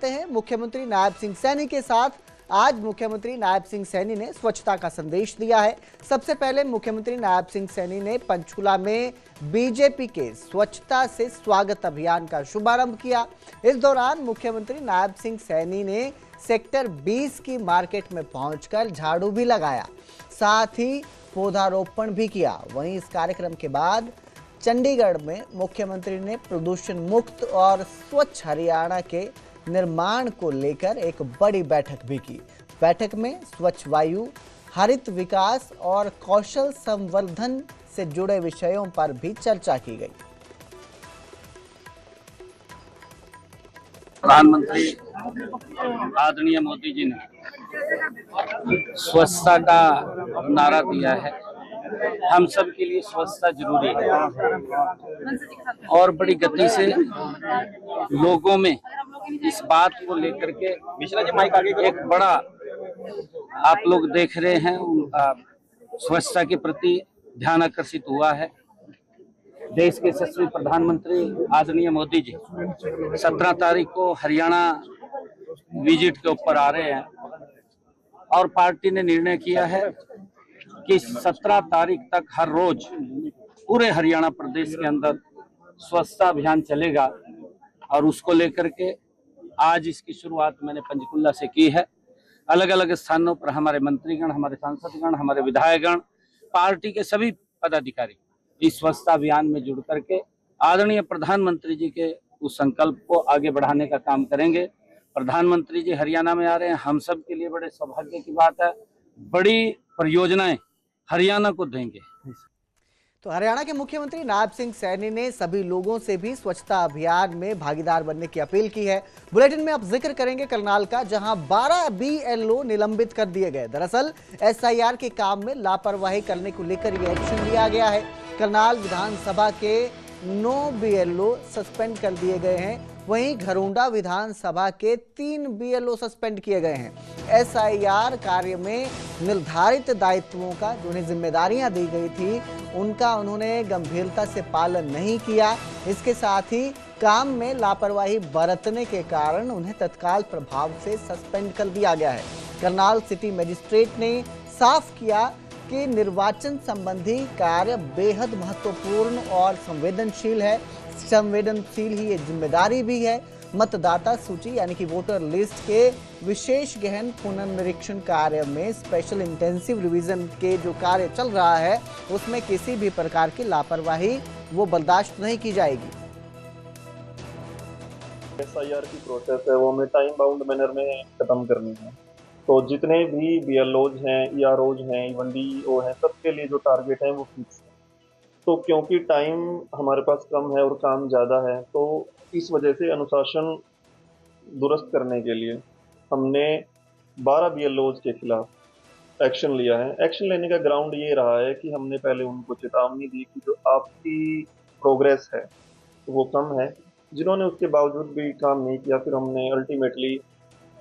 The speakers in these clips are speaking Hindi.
करते हैं मुख्यमंत्री नायब सिंह सैनी के साथ। आज मुख्यमंत्री नायब सिंह सैनी ने स्वच्छता का संदेश दिया है। सबसे पहले मुख्यमंत्री नायब सिंह सैनी ने पंचकुला में बीजेपी के स्वच्छता से स्वागत अभियान का शुभारंभ किया। इस दौरान मुख्यमंत्री नायब सिंह सैनी ने सेक्टर 20 की मार्केट में पहुंचकर झाड़ू भी लगाया, साथ ही पौधारोपण भी किया। वहीं इस कार्यक्रम के बाद चंडीगढ़ में मुख्यमंत्री ने प्रदूषण मुक्त और स्वच्छ हरियाणा के निर्माण को लेकर एक बड़ी बैठक भी की। बैठक में स्वच्छ वायु, हरित विकास और कौशल संवर्धन से जुड़े विषयों पर भी चर्चा की गई। प्रधानमंत्री आदरणीय मोदी जी ने स्वच्छता का नारा दिया है। हम सब के लिए स्वच्छता जरूरी है और बड़ी गति से लोगों में इस बात को लेकर के एक बड़ा आप लोग देख रहे हैं, उनका स्वच्छता के प्रति ध्यान आकर्षित हुआ है। देश के यशस्वी प्रधानमंत्री आदरणीय मोदी जी 17 तारीख को हरियाणा विजिट के ऊपर आ रहे हैं और पार्टी ने निर्णय किया है कि 17 तारीख तक हर रोज पूरे हरियाणा प्रदेश के अंदर स्वच्छता अभियान चलेगा और उसको लेकर के आज इसकी शुरुआत मैंने पंचकुला से की है। अलग अलग स्थानों पर हमारे मंत्रीगण, हमारे सांसदगण, हमारे विधायकगण, पार्टी के सभी पदाधिकारी इस स्वच्छता अभियान में जुड़ करके आदरणीय प्रधानमंत्री जी के उस संकल्प को आगे बढ़ाने का काम करेंगे। प्रधानमंत्री जी हरियाणा में आ रहे हैं, हम सब के लिए बड़े सौभाग्य की बात है। बड़ी परियोजनाएं हरियाणा को देंगे। तो हरियाणा के मुख्यमंत्री नायब सिंह सैनी ने सभी लोगों से भी स्वच्छता अभियान में भागीदार बनने की अपील की है। बुलेटिन में अब जिक्र करेंगे करनाल का, जहां 12 BLO निलंबित कर दिए गए। दरअसल SIR के काम में लापरवाही करने को लेकर यह एक्शन लिया गया है। करनाल विधानसभा के 9 BLO सस्पेंड कर दिए गए हैं। वहीं घरोंडा विधानसभा के 3 BLO सस्पेंड किए गए हैं। SIR कार्य में निर्धारित दायित्वों का, जो उन्हें जिम्मेदारियां दी गई थी, उनका उन्होंने गंभीरता से पालन नहीं किया। इसके साथ ही काम में लापरवाही बरतने के कारण उन्हें तत्काल प्रभाव से सस्पेंड कर दिया गया है। करनाल सिटी मजिस्ट्रेट ने साफ किया कि निर्वाचन संबंधी कार्य बेहद महत्वपूर्ण और संवेदनशील है। संवेदनशील ही ये जिम्मेदारी भी है। मतदाता सूची यानी कि वोटर लिस्ट के विशेष गहन पुनर्निरीक्षण कार्य में स्पेशल इंटेंसिव रिवीजन के जो कार्य चल रहा है, उसमें किसी भी प्रकार की लापरवाही वो बर्दाश्त नहीं की जाएगी। SIR की प्रोसेस है वो हमें टाइम बाउंड मैनर में खत्म करनी है। तो जितने भी BLOs हैं, EROs हैं, इवन DO हैं, सबके लिए जो टारगेट है वो फिक्स है। तो क्योंकि टाइम हमारे पास कम है और काम ज़्यादा है, तो इस वजह से अनुशासन दुरुस्त करने के लिए हमने 12 BLOs के खिलाफ एक्शन लिया है। एक्शन लेने का ग्राउंड ये रहा है कि हमने पहले उनको चेतावनी दी कि जो आपकी प्रोग्रेस है वो कम है। जिन्होंने उसके बावजूद भी काम नहीं किया, फिर हमने अल्टीमेटली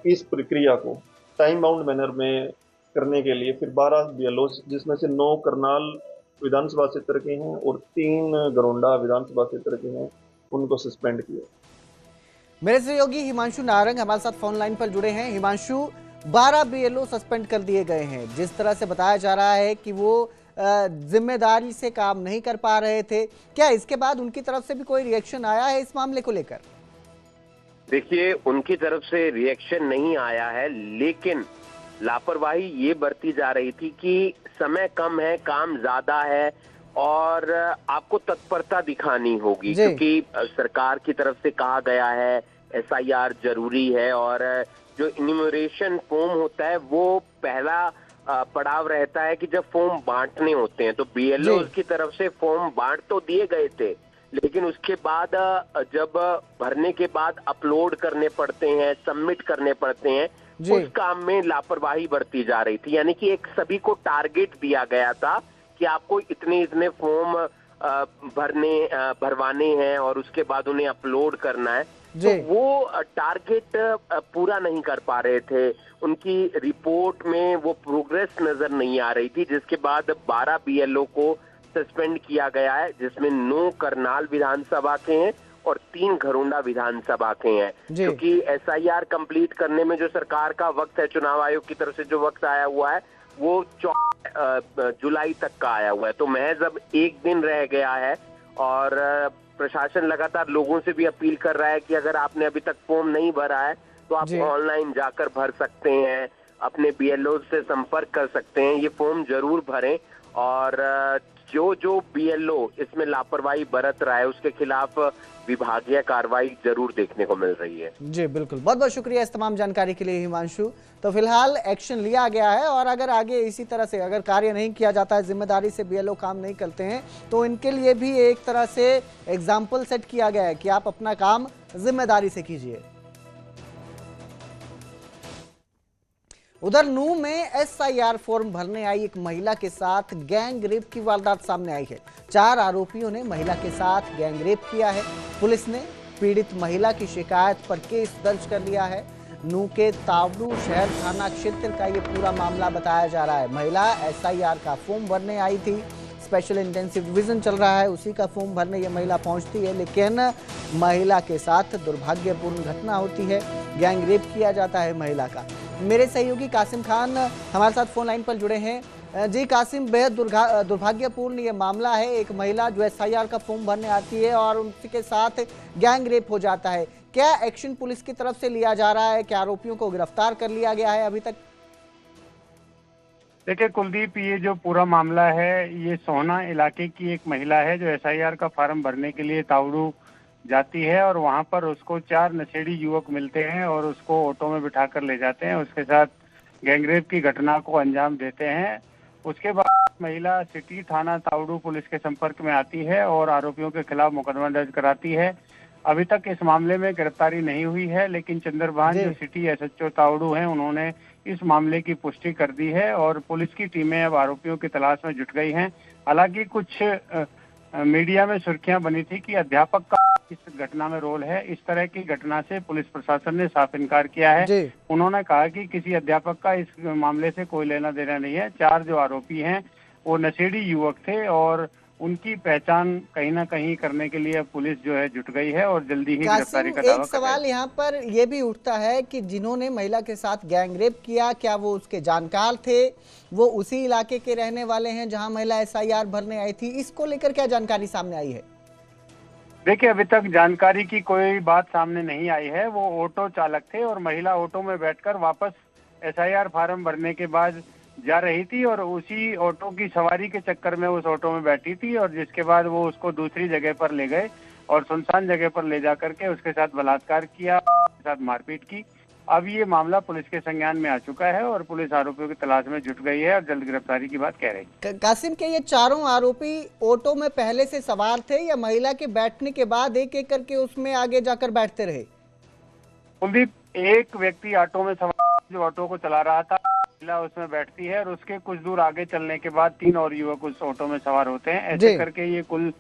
इस प्रक्रिया को टाइम बाउंड मैनर में करने के लिए फिर 12 BLOs, जिसमें से 9 करनाल विधानसभा क्षेत्र के हैं और 3 घरोंडा विधानसभा क्षेत्र के हैं, उनको सस्पेंड किया। मेरे सहयोगी हिमांशु नारंग हमारे साथ फोन लाइन पर जुड़े हैं। हिमांशु, 12 BLO सस्पेंड कर दिए गए हैं। जिस तरह से बताया जा रहा है कि वो जिम्मेदारी से काम नहीं कर पा रहे थे, क्या इसके बाद उनकी तरफ से भी कोई रिएक्शन आया है इस मामले को लेकर? देखिए, उनकी तरफ से रिएक्शन नहीं आया है, लेकिन लापरवाही ये बरती जा रही थी कि समय कम है, काम ज्यादा है और आपको तत्परता दिखानी होगी, क्योंकि सरकार की तरफ से कहा गया है SIR जरूरी है और जो इन्यूमरेशन फॉर्म होता है वो पहला पड़ाव रहता है कि जब फॉर्म बांटने होते हैं। तो BLOs की तरफ से फॉर्म बांट तो दिए गए थे, लेकिन उसके बाद जब भरने के बाद अपलोड करने पड़ते हैं, सबमिट करने पड़ते हैं, उस काम में लापरवाही बरती जा रही थी। यानी कि एक सभी को टारगेट दिया गया था कि आपको इतने फॉर्म भरवाने हैं और उसके बाद उन्हें अपलोड करना है। तो वो टारगेट पूरा नहीं कर पा रहे थे। उनकी रिपोर्ट में वो प्रोग्रेस नजर नहीं आ रही थी, जिसके बाद 12 BLO को सस्पेंड किया गया है, जिसमें 9 करनाल विधानसभा के हैं और 3 घरोंडा विधानसभा के हैं, क्योंकि SIR कंप्लीट करने में जो सरकार का वक्त है, चुनाव आयोग की तरफ से जो वक्त आया हुआ है वो 14 जुलाई तक का आया हुआ है। तो महज अब 1 दिन रह गया है और प्रशासन लगातार लोगों से भी अपील कर रहा है कि अगर आपने अभी तक फॉर्म नहीं भरा है तो आप ऑनलाइन जाकर भर सकते हैं, अपने BLO से संपर्क कर सकते हैं, ये फॉर्म जरूर भरें। और जो BLO इसमें लापरवाही बरत रहा है उसके खिलाफ विभागीय कार्रवाई जरूर देखने को मिल रही है। जी बिल्कुल, बहुत बहुत शुक्रिया इस तमाम जानकारी के लिए हिमांशु। तो फिलहाल एक्शन लिया गया है और अगर आगे इसी तरह से अगर कार्य नहीं किया जाता है, जिम्मेदारी से BLO काम नहीं करते हैं, तो इनके लिए भी एक तरह से एग्जाम्पल सेट किया गया है कि आप अपना काम जिम्मेदारी से कीजिए। उधर नूंह में SIR फॉर्म भरने आई एक महिला के साथ गैंग रेप की वारदात सामने आई है। 4 आरोपियों ने महिला के साथ गैंग रेप किया है। पुलिस ने पीड़ित महिला की शिकायत पर केस दर्ज कर लिया है। नूंह के तावड़ू शहर थाना क्षेत्र का ये पूरा मामला बताया जा रहा है। महिला SIR का फॉर्म भरने आई थी, स्पेशल इंटेंसिव डिवीजन चल रहा है, उसी का फॉर्म भरने ये महिला पहुंचती है, लेकिन महिला के साथ दुर्भाग्यपूर्ण घटना होती है, गैंग रेप किया जाता है महिला का। मेरे सहयोगी कासिम खान हमारे साथ फोन लाइन पर जुड़े हैं। जी कासिम, बेहद दुर्भाग्यपूर्ण ये मामला है, एक महिला जो SIR का फॉर्म भरने आती है और उनके साथ गैंग रेप हो जाता है। क्या एक्शन पुलिस की तरफ से लिया जा रहा है? क्या आरोपियों को गिरफ्तार कर लिया गया है अभी तक? देखिए कुलदीप, ये जो पूरा मामला है ये सोहना इलाके की एक महिला है जो SIR का फार्म भरने के लिए तावड़ू जाती है और वहां पर उसको 4 नशेड़ी युवक मिलते हैं और उसको ऑटो में बिठाकर ले जाते हैं, उसके साथ गैंगरेप की घटना को अंजाम देते हैं। उसके बाद महिला सिटी थाना तावड़ू पुलिस के संपर्क में आती है और आरोपियों के खिलाफ मुकदमा दर्ज कराती है। अभी तक इस मामले में गिरफ्तारी नहीं हुई है, लेकिन चंद्रभान जो सिटी SHO तावड़ू हैं उन्होंने इस मामले की पुष्टि कर दी है और पुलिस की टीमें अब आरोपियों की तलाश में जुट गई हैं। हालांकि कुछ मीडिया में सुर्खियां बनी थी कि अध्यापक का इस घटना में रोल है। इस तरह की घटना से पुलिस प्रशासन ने साफ इनकार किया है। उन्होंने कहा कि किसी अध्यापक का इस मामले से कोई लेना देना नहीं है। 4 जो आरोपी हैं वो नशेड़ी युवक थे और उनकी पहचान कहीं ना कहीं करने के लिए पुलिस जो है जुट गई है और जल्दी ही गिरफ्तारी का दावा कर रही है। एक सवाल यहाँ पर ये भी उठता है कि जिन्होंने महिला के साथ गैंग रेप किया, क्या वो उसके जानकार थे? वो उसी इलाके के रहने वाले हैं जहां महिला SIR भरने आई थी? इसको लेकर क्या जानकारी सामने आई है? देखिए, अभी तक जानकारी की कोई बात सामने नहीं आई है। वो ऑटो चालक थे और महिला ऑटो में बैठकर वापस SIR फार्म भरने के बाद जा रही थी और उसी ऑटो की सवारी के चक्कर में उस ऑटो में बैठी थी और जिसके बाद वो उसको दूसरी जगह पर ले गए और सुनसान जगह पर ले जाकर के उसके साथ बलात्कार किया, उसके साथ मारपीट की। अब ये मामला पुलिस के संज्ञान में आ चुका है और पुलिस आरोपियों की तलाश में जुट गई है और जल्द गिरफ्तारी की बात कह रही है। कासिम, के ये चारों आरोपी ऑटो में पहले से सवार थे या महिला के बैठने के बाद एक एक करके उसमें आगे जाकर बैठते रहे? कुलदीप, एक व्यक्ति ऑटो में सवार जो ऑटो को चला रहा था, महिला उसमें बैठती है और उसके कुछ दूर आगे चलने के बाद 3 और युवक उस ऑटो में सवार होते हैं। ऐसे करके ये कुल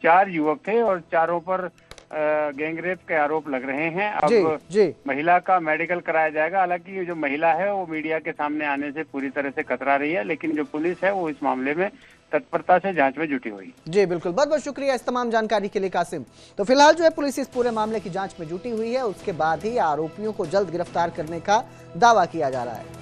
4 युवक थे और चारों पर गैंगरेप के आरोप लग रहे हैं। अब महिला का मेडिकल कराया जाएगा। हालांकि ये जो महिला है वो मीडिया के सामने आने से पूरी तरह से कतरा रही है, लेकिन जो पुलिस है वो इस मामले में तत्परता से जांच में जुटी हुई। जी बिल्कुल, बहुत बहुत शुक्रिया इस तमाम जानकारी के लिए कासिम। तो फिलहाल जो है पुलिस इस पूरे मामले की जांच में जुटी हुई है, उसके बाद ही आरोपियों को जल्द गिरफ्तार करने का दावा किया जा रहा है।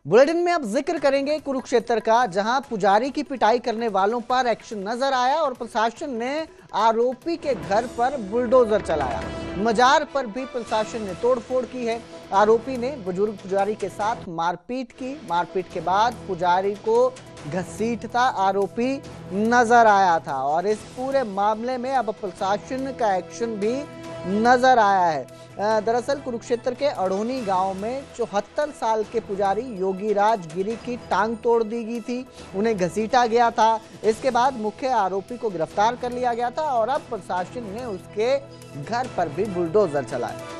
बुलेटिन में अब जिक्र करेंगे कुरुक्षेत्र का, जहां पुजारी की पिटाई करने वालों पर एक्शन नजर आया और प्रशासन ने आरोपी के घर पर बुलडोजर चलाया। मजार पर भी प्रशासन ने तोड़फोड़ की है। आरोपी ने बुजुर्ग पुजारी के साथ मारपीट की। मारपीट के बाद पुजारी को घसीटता आरोपी नजर आया था और इस पूरे मामले में अब प्रशासन का एक्शन भी नजर आया है। दरअसल कुरुक्षेत्र के अड़ोनी गांव में 74 साल के पुजारी योगीराज गिरी की टांग तोड़ दी गई थी, उन्हें घसीटा गया था। इसके बाद मुख्य आरोपी को गिरफ्तार कर लिया गया था और अब प्रशासन ने उसके घर पर भी बुलडोजर चलाया।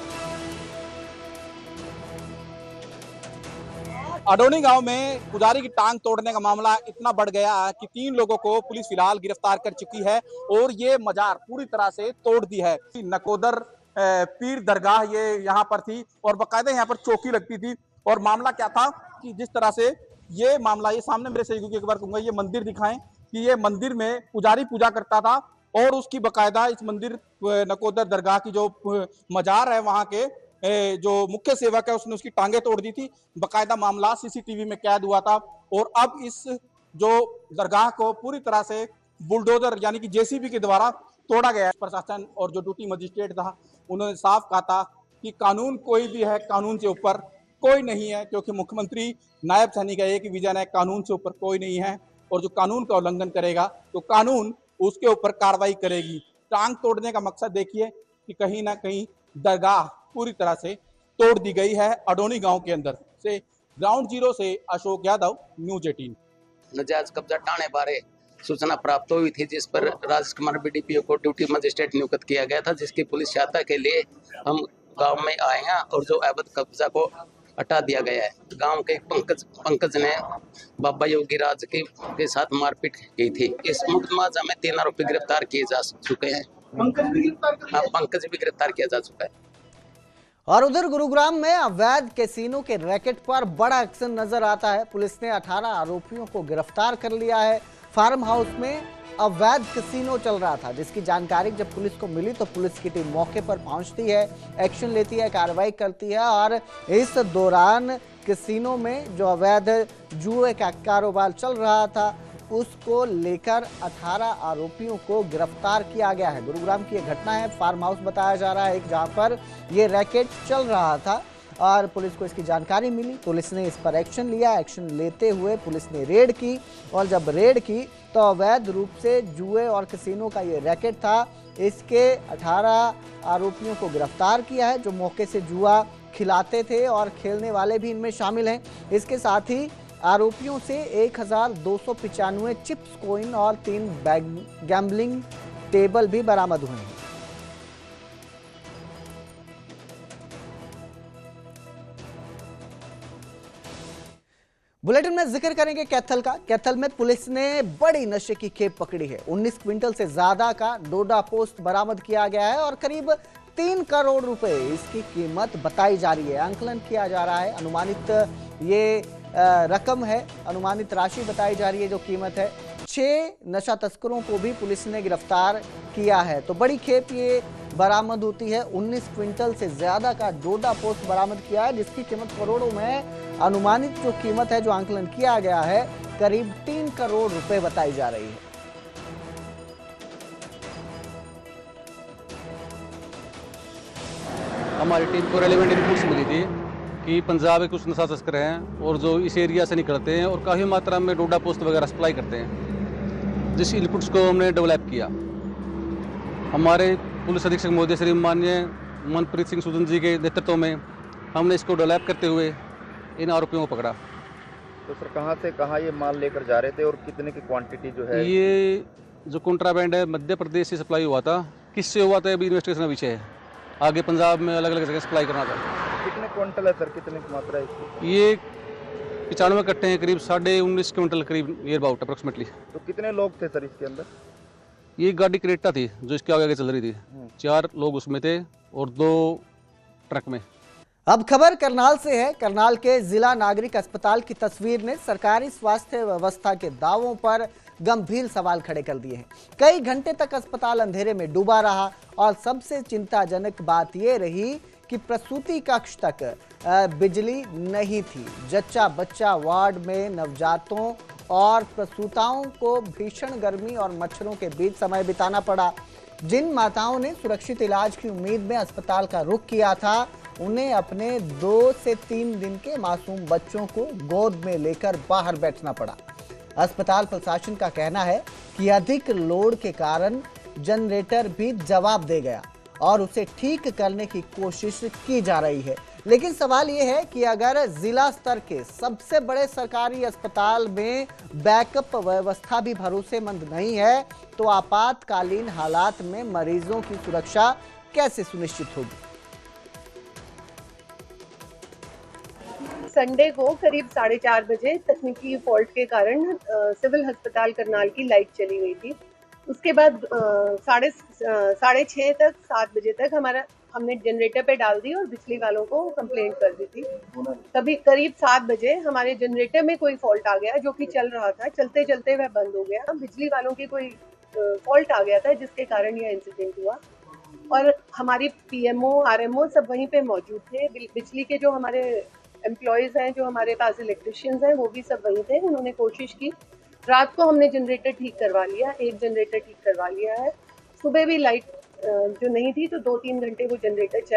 अडोनी गांव में पुजारी की टांग तोड़ने का मामला इतना बढ़ गया कि 3 लोगों को पुलिस फिलहाल गिरफ्तार कर चुकी है और ये मजार पूरी तरह से तोड़ दी है। नकोदर पीर दरगाह ये यहाँ पर थी और बाकायदा यहाँ पर चौकी लगती थी। और मामला क्या था कि जिस तरह से ये मामला, ये सामने मेरे सहयोगी एक बार कहूंगा ये मंदिर दिखाएं, कि ये मंदिर में पुजारी पूजा करता था और उसकी बकायदा इस मंदिर नकोदर दरगाह की जो मजार है वहां के जो मुख्य सेवक है उसने उसकी टांगे तोड़ दी थी। बकायदा मामला सीसीटीवी में कैद हुआ था और अब इस जो दरगाह को पूरी तरह से बुलडोजर यानी कि जेसीबी के द्वारा तोड़ा गया है। प्रशासन और जो ड्यूटी मजिस्ट्रेट था उन्होंने साफ कहा था कि कानून कोई भी है, कानून से ऊपर कोई नहीं है, क्योंकि मुख्यमंत्री नायब सैनी का एक विजन है, कानून से ऊपर कोई नहीं है और जो कानून का उल्लंघन करेगा तो कानून उसके ऊपर कार्रवाई करेगी। टांग तोड़ने का मकसद देखिए कि कहीं ना कहीं दरगाह पूरी तरह से तोड़ दी गई है। अडोनी गांव के अंदर से ग्राउंड जीरो से अशोक यादव, न्यूज 18। नजायज कब्जा टाने बारे सूचना प्राप्त हुई थी, जिस पर राजेश कुमार बीडीपीओ को ड्यूटी मजिस्ट्रेट नियुक्त किया गया था, जिसकी पुलिस सहायता के लिए हम गांव में आए हैं और जो अवैध कब्जा को हटा दिया गया है। गांव के पंकज ने बाबा योगी राज के साथ मारपीट की थी। इस मुकदमा में 3 आरोपी गिरफ्तार किए जा चुके हैं। पंकज भी गिरफ्तार किया जा चुका है। और उधर गुरुग्राम में अवैध कैसीनो के रैकेट पर बड़ा एक्शन नजर आता है। पुलिस ने 18 आरोपियों को गिरफ्तार कर लिया है। फार्म हाउस में अवैध कैसीनो चल रहा था, जिसकी जानकारी जब पुलिस को मिली तो पुलिस की टीम मौके पर पहुंचती है, एक्शन लेती है, कार्रवाई करती है और इस दौरान कैसीनो में जो अवैध जुए का कारोबार चल रहा था उसको लेकर 18 आरोपियों को गिरफ्तार किया गया है। गुरुग्राम की यह घटना है। फार्म हाउस बताया जा रहा है जहां पर ये रैकेट चल रहा था और पुलिस को इसकी जानकारी मिली। पुलिस ने इस पर एक्शन लिया। एक्शन लेते हुए पुलिस ने रेड की और जब रेड की तो अवैध रूप से जुए और कैसीनो का ये रैकेट था। इसके 18 आरोपियों को गिरफ्तार किया है जो मौके से जुआ खिलाते थे और खेलने वाले भी इनमें शामिल हैं। इसके साथ ही आरोपियों से 1295 चिप्स कॉइन और 3 गैम्बलिंग टेबल भी बरामद हुए हैं। बुलेटिन में जिक्र करेंगे कैथल का। कैथल में पुलिस ने बड़ी नशे की खेप पकड़ी है। 19 क्विंटल से ज्यादा का डोडा पोस्ट बरामद किया गया है और करीब 3 करोड़ रुपए इसकी कीमत बताई जा रही है। आंकलन किया जा रहा है। अनुमानित ये रकम है, अनुमानित राशि बताई जा रही है जो कीमत है। 6 नशा तस्करों को भी पुलिस ने गिरफ्तार किया है। तो बड़ी खेप ये बरामद होती है। 19 क्विंटल से ज्यादा का डोडा पोस्ट बरामद किया है जिसकी कीमत करोड़ों में, अनुमानित जो कीमत है जो आंकलन किया गया है करीब 3 करोड़ रुपए बताई जा रही है। हमारी टीम को रेलेवेंट इनपुट्स मिली थी कि पंजाब के कुछ नशा तस्कर हैं और जो इस एरिया से निकलते हैं और काफ़ी मात्रा में डोडा पोस्ट वगैरह सप्लाई करते हैं, जिस इनपुट्स को हमने डेवलप किया। हमारे पुलिस अधीक्षक महोदय श्री माननीय मनप्रीत सिंह सुदन जी के नेतृत्व में हमने इसको डेवलप करते हुए इन आरोपियों को पकड़ा। तो सर कहाँ से कहाँ ये माल लेकर जा रहे थे और कितने की क्वांटिटी जो है? ये जो कॉन्ट्राबैंड है मध्य प्रदेश से सप्लाई हुआ था। किससे हुआ था अभी इन्वेस्टिगेशन का विषय है। आगे पंजाब में अलग अलग जगह सप्लाई करना था। कितने क्विंटल है सर, कितने की मात्रा है इसकी? ये 95 कट्टे हैं, करीब 19.5 क्विंटल करीब, नियर अबाउट अप्रोक्सीमेटली। तो कितने लोग थे सर इसके अंदर? ये गाड़ी क्रेटा थी जो इसके आगे चल रही थी। 4 लोग उसमें थे और 2 ट्रक में। अब खबर करनाल से है। करनाल के जिला नागरिक अस्पताल की तस्वीर ने सरकारी स्वास्थ्य व्यवस्था के दावों पर गंभीर सवाल खड़े कर दिए हैं। कई घंटे तक अस्पताल अंधेरे में डूबा रहा और सबसे चिंताजनक बात यह रही कि प्रसूति कक्ष तक बिजली नहीं थी। जच्चा बच्चा वार्ड में नवजातों और प्रसूताओं को भीषण गर्मी और मच्छरों के बीच समय बिताना पड़ा। जिन माताओं ने सुरक्षित इलाज की उम्मीद में अस्पताल का रुख किया था, उन्हें अपने 2 से 3 दिन के मासूम बच्चों को गोद में लेकर बाहर बैठना पड़ा। अस्पताल प्रशासन का कहना है कि अधिक लोड के कारण जनरेटर भी जवाब दे गया और उसे ठीक करने की कोशिश की जा रही है। लेकिन सवाल यह है कि अगर जिला स्तर के सबसे बड़े सरकारी अस्पताल में बैकअप व्यवस्था भी भरोसेमंद नहीं है, तो आपातकालीन हालात में मरीजों की सुरक्षा कैसे सुनिश्चित होगी? संडे को करीब 4:30 बजे तकनीकी फॉल्ट के कारण सिविल अस्पताल करनाल की लाइट चली गई थी। उसके बाद 6:30 तक 7 बजे तक हमारा हमने जनरेटर पे डाल दी और बिजली वालों को कंप्लेंट कर दी थी। तभी करीब 7 बजे हमारे जनरेटर में कोई फॉल्ट आ गया, जो कि चल रहा था, चलते चलते वह बंद हो गया। बिजली वालों की कोई फॉल्ट आ गया था जिसके कारण यह इंसिडेंट हुआ और हमारी पीएमओ आरएमओ सब वहीं पे मौजूद थे। बिजली के जो हमारे एम्प्लॉयज हैं, जो हमारे पास इलेक्ट्रिशियंस हैं, वो भी सब वहीं थे। उन्होंने कोशिश की। रात को हमने जनरेटर ठीक करवा लिया, एक जनरेटर ठीक करवा लिया है। सुबह भी लाइट जो नहीं थी तो 2-3 घंटे वो जनरेटर चला।